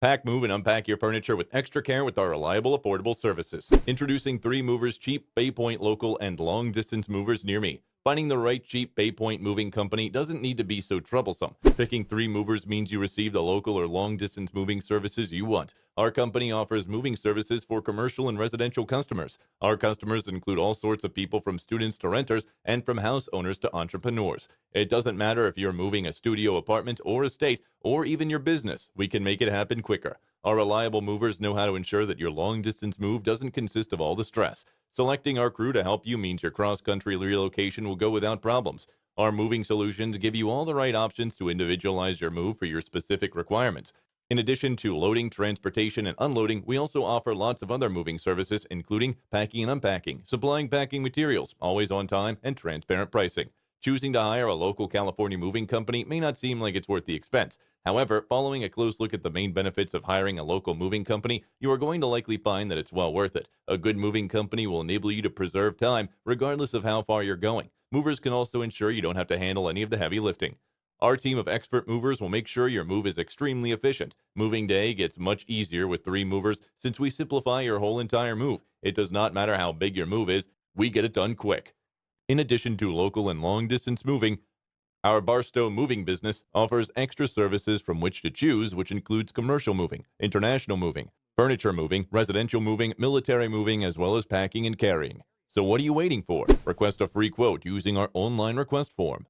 Pack, move, and unpack your furniture with extra care with our reliable, affordable services. Introducing 3 movers, cheap, Baypoint local, and long distance movers near me. Finding the right cheap Baypoint moving company doesn't need to be so troublesome. Picking 3 movers means you receive the local or long distance moving services you want. Our company offers moving services for commercial and residential customers. Our customers include all sorts of people from students to renters and from house owners to entrepreneurs. It doesn't matter if you're moving a studio apartment or estate or even your business, we can make it happen quicker. Our reliable movers know how to ensure that your long distance move doesn't consist of all the stress. Selecting our crew to help you means your cross country relocation will go without problems. Our moving solutions give you all the right options to individualize your move for your specific requirements. In addition to loading, transportation, and unloading, we also offer lots of other moving services, including packing and unpacking, supplying packing materials, always on time, and transparent pricing. Choosing to hire a local California moving company may not seem like it's worth the expense. However, following a close look at the main benefits of hiring a local moving company, you are going to likely find that it's well worth it. A good moving company will enable you to preserve time, regardless of how far you're going. Movers can also ensure you don't have to handle any of the heavy lifting. Our team of expert movers will make sure your move is extremely efficient. Moving day gets much easier with 3 movers since we simplify your whole entire move. It does not matter how big your move is, we get it done quick. In addition to local and long distance moving, our Barstow moving business offers extra services from which to choose, which includes commercial moving, international moving, furniture moving, residential moving, military moving, as well as packing and carrying. So what are you waiting for? Request a free quote using our online request form.